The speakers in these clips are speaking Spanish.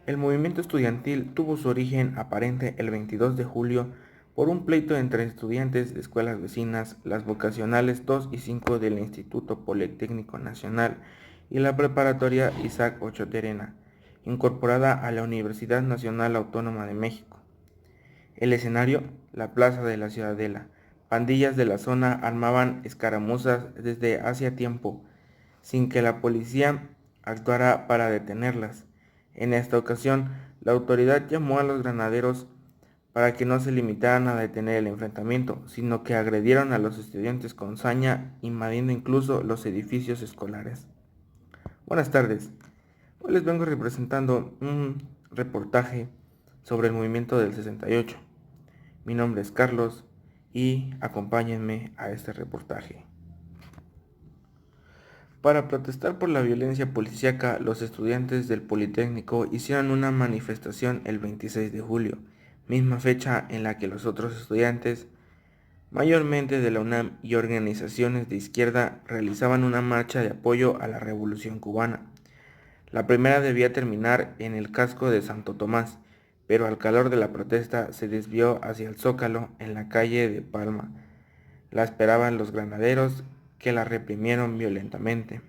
El movimiento estudiantil tuvo su origen aparente el 22 de julio por un pleito entre estudiantes de escuelas vecinas, las vocacionales 2 y 5 del Instituto Politécnico Nacional y la preparatoria Isaac Ochoa Terena, incorporada a la Universidad Nacional Autónoma de México. El escenario, la plaza de la Ciudadela. Pandillas de la zona armaban escaramuzas desde hacía tiempo, sin que la policía actuara para detenerlas. En esta ocasión, la autoridad llamó a los granaderos para que no se limitaran a detener el enfrentamiento, sino que agredieron a los estudiantes con saña, invadiendo incluso los edificios escolares. Buenas tardes. Hoy les vengo representando un reportaje sobre el movimiento del 68. Mi nombre es Carlos y acompáñenme a este reportaje. Para protestar por la violencia policíaca, los estudiantes del Politécnico hicieron una manifestación el 26 de julio, misma fecha en la que los otros estudiantes, mayormente de la UNAM y organizaciones de izquierda, realizaban una marcha de apoyo a la Revolución cubana. La primera debía terminar en el casco de Santo Tomás, pero al calor de la protesta se desvió hacia el Zócalo en la calle de Palma. La esperaban los granaderos, que la reprimieron violentamente.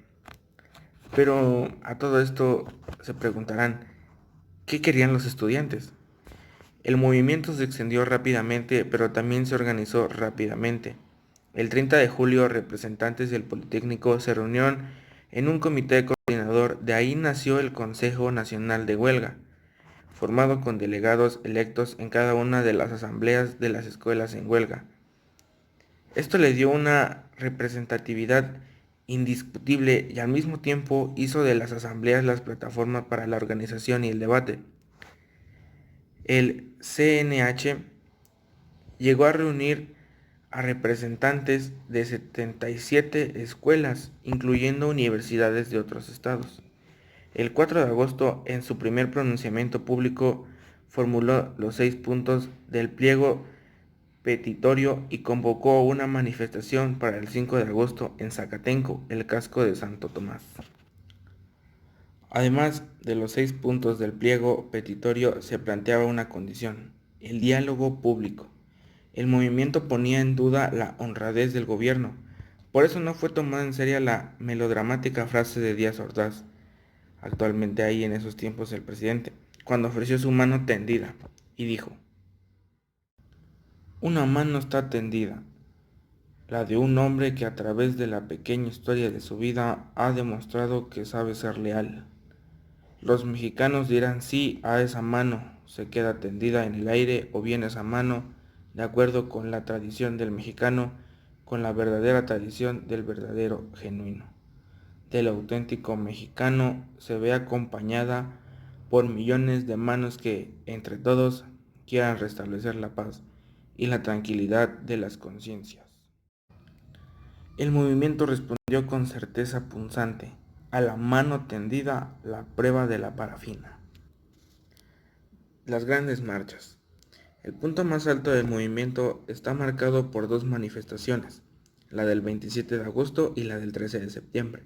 Pero a todo esto se preguntarán, ¿qué querían los estudiantes? El movimiento se extendió rápidamente, pero también se organizó rápidamente. El 30 de julio, representantes del Politécnico se reunieron en un comité coordinador. De ahí nació el Consejo Nacional de Huelga, formado con delegados electos en cada una de las asambleas de las escuelas en huelga. Esto le dio una representatividad indiscutible y al mismo tiempo hizo de las asambleas las plataformas para la organización y el debate. El CNH llegó a reunir a representantes de 77 escuelas, incluyendo universidades de otros estados. El 4 de agosto, en su primer pronunciamiento público, formuló los 6 puntos del pliego petitorio y convocó una manifestación para el 5 de agosto en Zacatenco, el casco de Santo Tomás. Además de los 6 puntos del pliego petitorio, se planteaba una condición: el diálogo público. El movimiento ponía en duda la honradez del gobierno. Por eso no fue tomada en serio la melodramática frase de Díaz Ordaz, actualmente ahí en esos tiempos el presidente, cuando ofreció su mano tendida y dijo: una mano está tendida, la de un hombre que a través de la pequeña historia de su vida ha demostrado que sabe ser leal. Los mexicanos dirán sí a esa mano, se queda tendida en el aire, o bien esa mano, de acuerdo con la tradición del mexicano, con la verdadera tradición del verdadero genuino, del auténtico mexicano, se ve acompañada por millones de manos que, entre todos, quieran restablecer la paz y la tranquilidad de las conciencias. El movimiento respondió con certeza punzante: a la mano tendida, la prueba de la parafina. Las grandes marchas. El punto más alto del movimiento está marcado por dos manifestaciones, la del 27 de agosto y la del 13 de septiembre.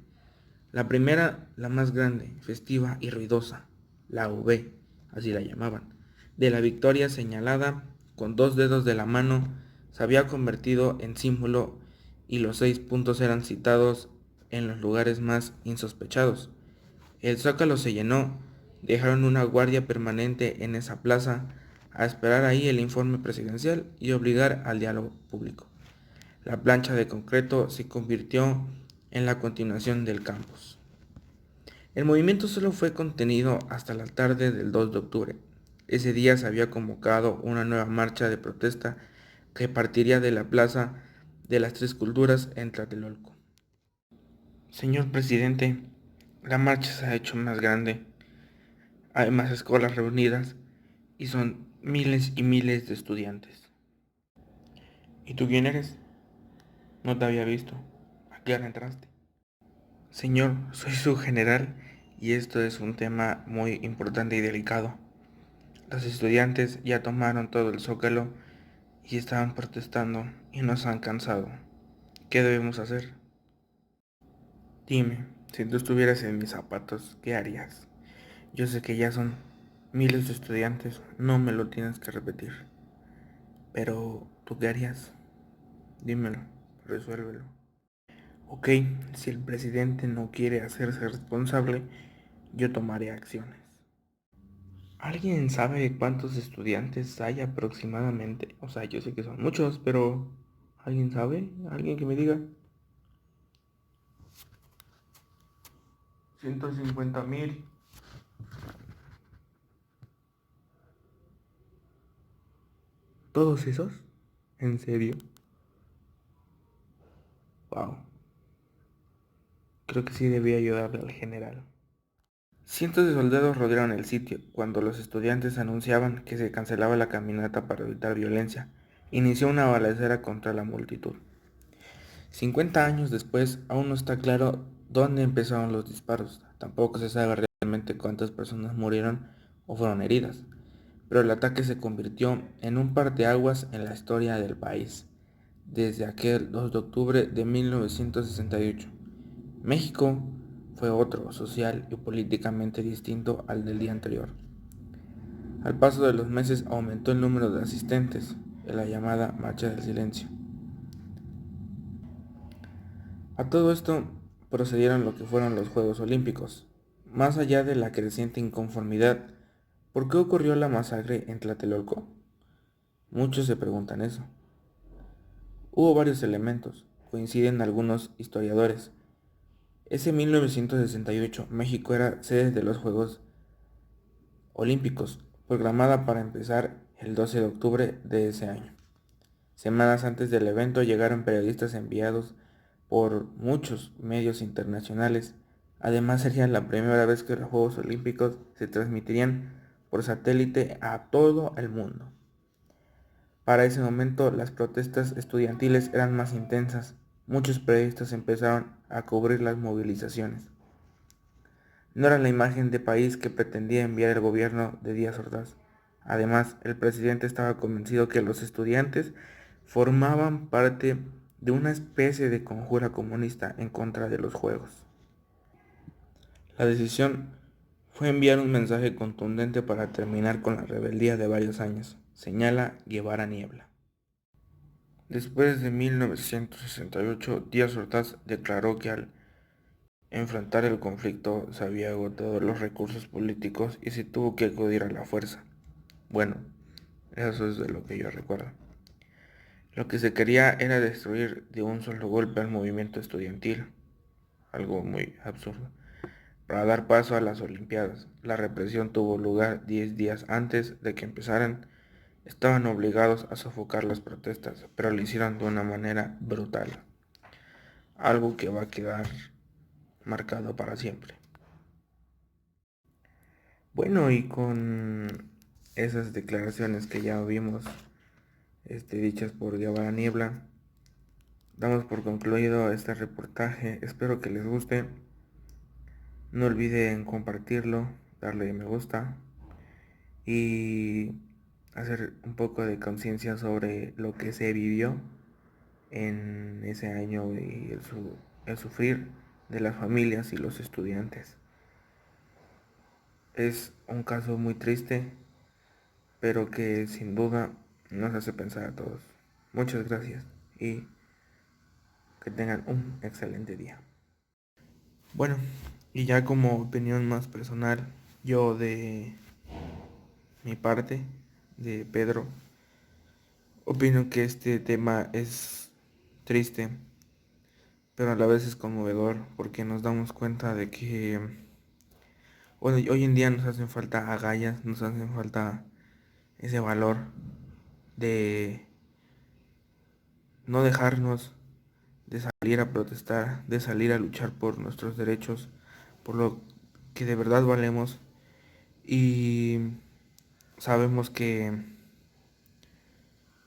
La primera, la más grande, festiva y ruidosa, la V, así la llamaban, de la victoria señalada con dos dedos de la mano, se había convertido en símbolo y los 6 puntos eran citados en los lugares más insospechados. El zócalo se llenó, dejaron una guardia permanente en esa plaza a esperar ahí el informe presidencial y obligar al diálogo público. La plancha de concreto se convirtió en la continuación del campus. El movimiento solo fue contenido hasta la tarde del 2 de octubre. Ese día se había convocado una nueva marcha de protesta que partiría de la Plaza de las Tres Culturas en Tlatelolco. Señor presidente, la marcha se ha hecho más grande, hay más escuelas reunidas y son miles y miles de estudiantes. ¿Y tú quién eres? No te había visto. ¿A qué hora entraste? Señor, soy su general y esto es un tema muy importante y delicado. Los estudiantes ya tomaron todo el zócalo y estaban protestando y nos han cansado. ¿Qué debemos hacer? Dime, si tú estuvieras en mis zapatos, ¿qué harías? Yo sé que ya son Miles de estudiantes, no me lo tienes que repetir. Pero, ¿tú qué harías? Dímelo, resuélvelo. Ok, si el presidente no quiere hacerse responsable, yo tomaré acciones. ¿Alguien sabe cuántos estudiantes hay aproximadamente? O sea, yo sé que son muchos, pero ¿alguien sabe? ¿Alguien que me diga? 150,000. ¿Todos esos? ¿En serio? Wow. Creo que sí debía ayudarle al general. Cientos de soldados rodearon el sitio cuando los estudiantes anunciaban que se cancelaba la caminata para evitar violencia. Inició una balacera contra la multitud. 50 años después, aún no está claro dónde empezaron los disparos. Tampoco se sabe realmente cuántas personas murieron o fueron heridas. Pero el ataque se convirtió en un parteaguas en la historia del país. Desde aquel 2 de octubre de 1968, México fue otro, social y políticamente distinto al del día anterior. Al paso de los meses aumentó el número de asistentes en la llamada Marcha del Silencio. A todo esto procedieron lo que fueron los Juegos Olímpicos. Más allá de la creciente inconformidad, ¿por qué ocurrió la masacre en Tlatelolco? Muchos se preguntan eso. Hubo varios elementos, coinciden algunos historiadores. Ese 1968 México era sede de los Juegos Olímpicos, programada para empezar el 12 de octubre de ese año. Semanas antes del evento llegaron periodistas enviados por muchos medios internacionales. Además sería la primera vez que los Juegos Olímpicos se transmitirían por satélite a todo el mundo. Para ese momento las protestas estudiantiles eran más intensas. Muchos periodistas empezaron a cubrir las movilizaciones. No era la imagen de país que pretendía enviar el gobierno de Díaz Ordaz. Además, el presidente estaba convencido que los estudiantes formaban parte de una especie de conjura comunista en contra de los juegos. La decisión fue enviar un mensaje contundente para terminar con la rebeldía de varios años, señala Guevara Niebla. Después de 1968, Díaz Ordaz declaró que al enfrentar el conflicto se había agotado los recursos políticos y se tuvo que acudir a la fuerza. Bueno, eso es de lo que yo recuerdo. Lo que se quería era destruir de un solo golpe al movimiento estudiantil, algo muy absurdo, para dar paso a las Olimpiadas. La represión tuvo lugar 10 días antes de que empezaran. Estaban obligados a sofocar las protestas, pero lo hicieron de una manera brutal, algo que va a quedar marcado para siempre. Bueno, y con esas declaraciones que ya vimos, dichas por Guevara Niebla, damos por concluido este reportaje. Espero que les guste. No olviden compartirlo, darle me gusta y hacer un poco de conciencia sobre lo que se vivió en ese año y el sufrir de las familias y los estudiantes. Es un caso muy triste, pero que sin duda nos hace pensar a todos. Muchas gracias y que tengan un excelente día. Bueno, y ya como opinión más personal, yo de mi parte, de Pedro, opino que este tema es triste, pero a la vez es conmovedor porque nos damos cuenta de que bueno, hoy en día nos hacen falta agallas, nos hacen falta ese valor de no dejarnos, de salir a protestar, de salir a luchar por nuestros derechos, por lo que de verdad valemos. Y sabemos que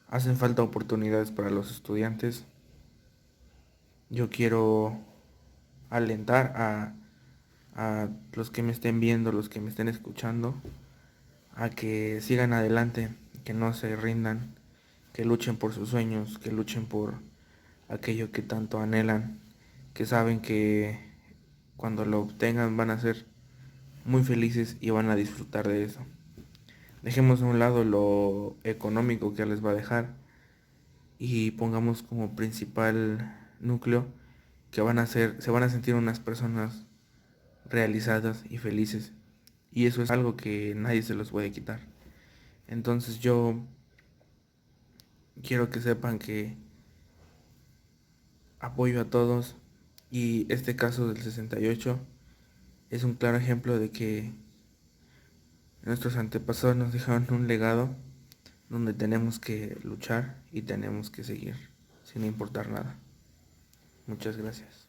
hacen falta oportunidades para los estudiantes. Yo quiero alentar a los que me estén viendo, los que me estén escuchando, a que sigan adelante, que no se rindan, que luchen por sus sueños, que luchen por aquello que tanto anhelan, que saben que cuando lo obtengan van a ser muy felices y van a disfrutar de eso. Dejemos a un lado lo económico que les va a dejar y pongamos como principal núcleo que se van a sentir unas personas realizadas y felices. Y eso es algo que nadie se los puede quitar. Entonces yo quiero que sepan que apoyo a todos y este caso del 68 es un claro ejemplo de que nuestros antepasados nos dejaron un legado donde tenemos que luchar y tenemos que seguir sin importar nada. Muchas gracias.